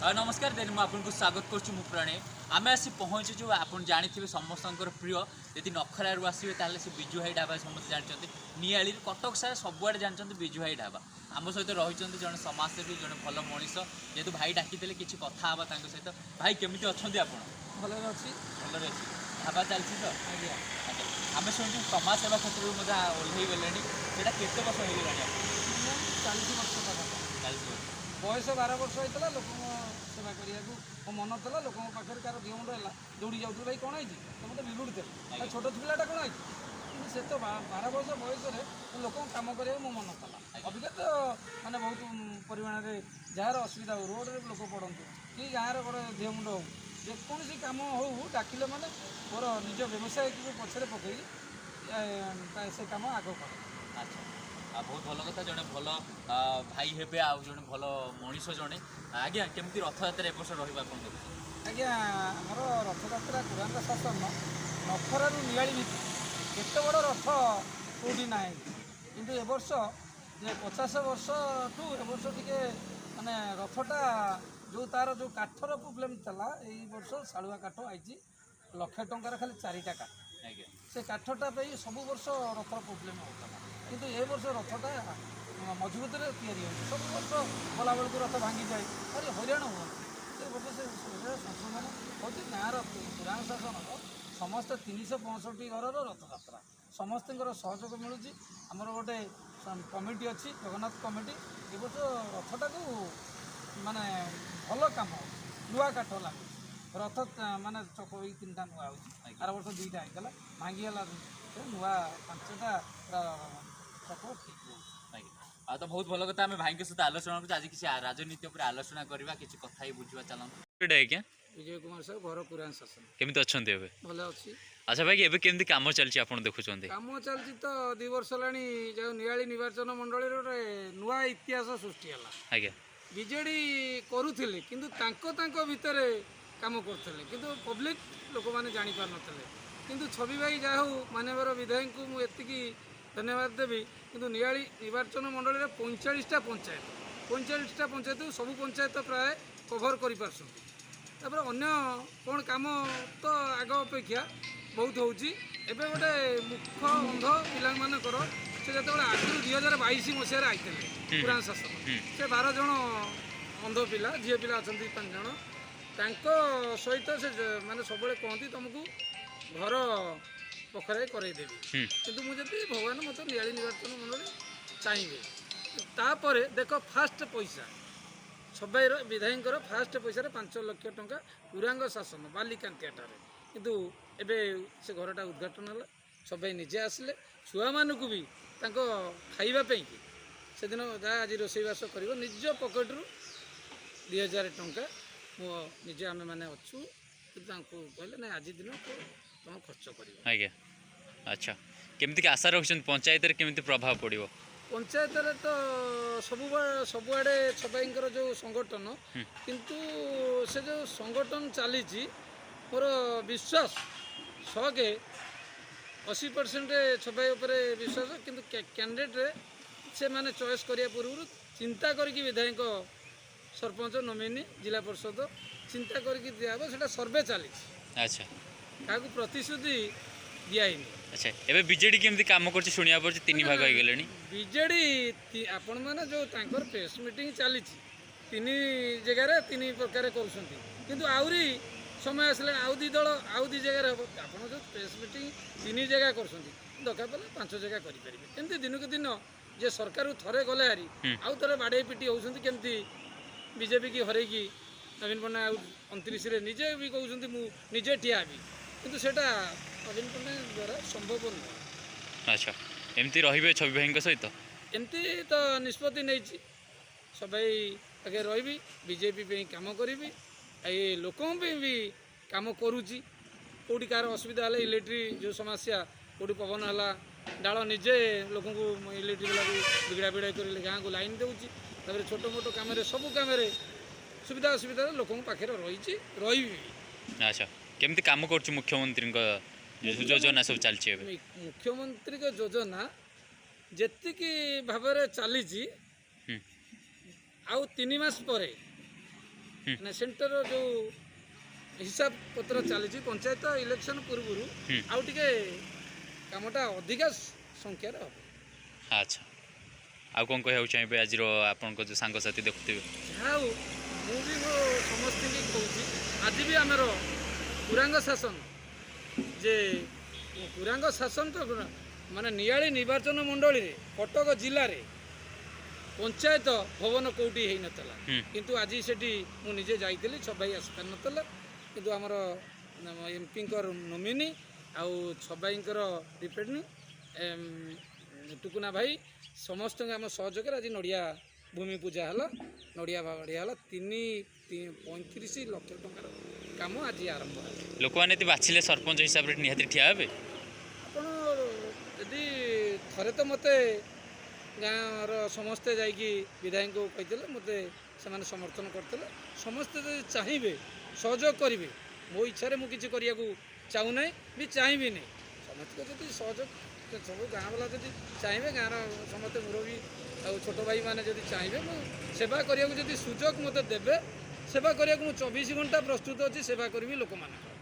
नमस्कार देन मुझे स्वागत करुँ प्रणय आम आसी पहुँचुँ आप जानी समस्त प्रिय यदि नखरारू आसवे ताल से विजु भाई ढाबा समस्त जानते निआली कटक सारा सबुआड़े जानते विजु भाई ढाबा आम सहित रही जड़े समाजसेवी जड़े भल मनीष जेहेतु भाई डाकी किसी कथा हाँ सहित भाई केमी अच्छा आप भलरे अच्छी भलरे अच्छी ढाबा चलती तो आज्ञा आम शुणु समाज सेवा क्षेत्र में ओह्लई गले केते वर्ष हो गला 40 वर्ष चालीस वर्ष बयस 12 वर्ष होता लोक सेवा करने को मन था लोक पाखे कार दिह मुंड है दौड़ी जाऊँ भाई कौन है तो मतलब बिगुड़ी थे छोट पिलाटा कौन है कि से तो 12 वर्ष बयस लोक कम करा मो मन था अबिका तो मैंने बहुत परिमाण में जार असुविधा हो रोड रे लोक पड़तु कि गाँव गोटे दिह मुंड हो जेकोसी कम हो डाकिले मैंने मोर निज व्यवसाय को पछरे पकई से कम आग करे। अच्छा बहुत भल कथा जड़े भल भाई हेबे आ जड़े भल मनीष जड़े आज्ञा केमती रथयात्रा एवर्ष रहा आज्ञा आमर रथयात्रा कुरान शासन नखरारू निआली भितर केते बड़ रथ कौटी ना कि एवर्ष जे 50 वर्ष ठू एवर्ष टे माने रथटा जो तार जो काठर प्रोब्लेम था यही वर्ष शालुआ काठ आई 1 लाख टंकार खाली 4टा काठ से काठटा सब वर्ष रथर प्रोब्लेम होता किंतु ए वर्ष रथटा मजबूत सब वर्ष गला बेलू रथ भांगी जाए भारी हईराण हुआ से वर्ष से संशोधन हूँ गाँव पुराण शासन समस्त 365 घर रथयात्रा समस्त सहयोग मिलूँ आमर गोटे कमिटी अच्छी जगन्नाथ कमिटी ए वर्ष रथटा को माने भल कम नुआ काठ लगे रथ माने चक 3टा नुआ हो आर वर्ष 2टा होता भांगीगला नुआ 5टा चक ठीक आ तो बहुत भल कथा आम भाई सहित आलोचना कर आज किसी राजनीति पर आलोचना करवा किसी कथा ही बुझा चलते आज्ञा विजय कुमार साहब घर पुराण शासन केमी अच्छा भल अच्छी। अच्छा भाई एवं केमती कम चलती आप देखुं कम चलती तो 2 वर्ष है जो निआली निर्वाचन मंडल गोटे नुआ इतिहास सृष्टि है आज्ञा बीजेडी करुले किंतु भितर काम करते किंतु पब्लिक लोक मैंने जापार किंतु छवि भाई जहाँ हूँ मानवर विधायक को मुझे धन्यवाद देवी किंतु निआली निर्वाचन मंडल में 45टा पंचायत सब पंचायत प्राय कभर कर अन्य कौन कम तो आग अपेक्षा बहुत होगी एवं गोटे मुख अंध पिलांकर से जो आगुरी 2022 मसीह आईते पुराण शासन से 12 जन अंध पिला झील पिला अच्छा 5 जन सहित से माने सब कहती तुमको घर पखरे करदेवी किंतु मुझे भगवान मत निआली निर्वाचन मंडल चाहिए तापर देख फास्ट पैसा सबै विधायक फास्ट पैसा 5 लाख टंका पुरांग शासन बालिकांतियाटार किंतु एबे से घरटा उद्घाटन है सबै निजे आसिले छुआ मानू भी खाइबापी से दिन जहाँ आज रोषेईवास कर निज पकेट्रु 2000 टंका मो निजे आम मैंने अच्छू कहले ना आज दिन तुम खर्च कर आज्ञा। अच्छा केमती आशा रखिए पंचायत केमती प्रभाव पड़ो पंचायत तो सबुआड़े सबाईर जो संगठन किंतु से जो संगठन चली मोर विश्वास 100% छबाई उपरे विश्वास किंतु कैंडिडेट से माने चॉइस करिया पूर्व चिंता करके विधायक सरपंच नोमिनी जिला परिषद चिंता करके दिया से सर्वे चली। अच्छा क्या प्रतिश्रुति दिखाई। अच्छा एबे बीजेडी केमती काम करछि सुनिया परछि 3 भाग हो गेलेनी बीजेडी आपण माने जो तांकर प्रेस मीटिंग चली 3 जगह 3 प्रकार करछंती किंतु आउरी समय आसले आउ 2 दल आउ 2 जगह हम आप जो प्रेस मीटिंग 3 जगह कर दरकार पड़े 5 जगह करेंगे एमती दिन को दिन जे सरकार थरे गले हारी आउ थे बाड़े पिटी होती केमती बीजेपी की हरैकी नवीन पट्टनायक 29 रे निजे भी कहते मुझे ठिया भी किंतु सेटा नवीन पट्टनायक द्वारा संभव नुह। अच्छा एमती रहिबे छवि भाई सहित एमती तो निष्पत्ति नहीं सबै आगे रही बीजेपी काम करी ये लोक भी काम करुच्ची कौटी कार असुविधा है इलेक्ट्रिक जो समस्या कौटी पवन है डाल निजे लोक इलेक्ट्रिक वाला बिगड़ा बिड़ा कर गाँव को लाइन दूसरी छोट मोट कम सब कम सुविधा असुविधा लोक पाखे रही। अच्छा केमती काम कर मुख्यमंत्री योजना सब चलती मुख्यमंत्री योजना जी भाव चली आउ 3 मास पर ମାନେ ସେଣ୍ଟର ଯେଉଁ ହିସାବ ପତ୍ର ଚାଲିଛି ପଞ୍ଚାୟତ ଇଲେକ୍ସନ୍ ପୂର୍ବରୁ ଆଉ ଟିକେ କାମଟା ଅଧିକା ସଂଖ୍ୟାରେ ହେବ। ଆଚ୍ଛା, ଆଉ କ'ଣ କହିବାକୁ ଚାହିଁବେ ଆଜିର ଆପଣଙ୍କ ଯେଉଁ ସାଙ୍ଗସାଥି ଦେଖୁଥିବେ? ଯାହା ହଉ ମୁଁ ବି ମୋ ସମସ୍ତଙ୍କୁ କହୁଛି ଆଜି ବି ଆମର ପୁରାଙ୍ଗ ଶାସନ ଯେ ପୁରାଙ୍ଗ ଶାସନ ତ ମାନେ ନିଆଳି ନିର୍ବାଚନ ମଣ୍ଡଳୀରେ କଟକ ଜିଲ୍ଲାରେ ପଞ୍ଚାୟତ ଭବନ କେଉଁଠି ହେଇନଥିଲା, କିନ୍ତୁ ଆଜି ସେଠି ମୁଁ ନିଜେ ଯାଇଥିଲି, ସବାଇ ଆସିପାରିନଥିଲା, କିନ୍ତୁ ଆମର ଏମ୍ପିଙ୍କର ନୋମିନି ଆଉ ସବାଇଙ୍କର ରିପ୍ରେଜେଣ୍ଟିଂ ଟୁକୁନା ଭାଇ ସମସ୍ତଙ୍କ ଆମ ସହଯୋଗରେ ଆଜି ନଡ଼ିଆ ଭୂମି ପୂଜା ହେଲା, ନଡ଼ିଆ ବାଡ଼ିଆ ହେଲା, 35 ଲକ୍ଷ ଟଙ୍କାର କାମ ଆଜି ଆରମ୍ଭ ହେଲା। ଲୋକମାନେ ଯଦି ବାଛିଲେ ସରପଞ୍ଚ ହିସାବରେ ନିହାତି ଠିଆ ହେବେ? ଆପଣ ଯଦି ଥରେ ତ ମୋତେ ଗାଁର ସମସ୍ତେ ଯାଇକି ବିଧାୟକଙ୍କୁ କହିଥିଲେ, ମୋତେ ସେମାନେ ସମର୍ଥନ କରିଥିଲେ। ସମସ୍ତେ ଯଦି ଚାହିଁବେ ସହଯୋଗ କରିବେ, ମୋ ଇଚ୍ଛାରେ ମୁଁ କିଛି କରିବାକୁ ଚାହୁଁନାହିଁ ବି ଚାହିଁବିନି, ସମସ୍ତଙ୍କ ଯଦି ସହଯୋଗ ସବୁ ଗାଁ ବାଲା ଯଦି ଚାହିଁବେ, ଗାଁର ସମସ୍ତେ ମୁରବୀ ଆଉ ଛୋଟ ଭାଇମାନେ ଯଦି ଚାହିଁବେ, ମୁଁ ସେବା କରିବାକୁ ଯଦି ସୁଯୋଗ ମୋତେ ଦେବେ, ସେବା କରିବାକୁ ମୁଁ 24 ଘଣ୍ଟା ପ୍ରସ୍ତୁତ ଅଛି, ସେବା କରିବି ଲୋକମାନଙ୍କର।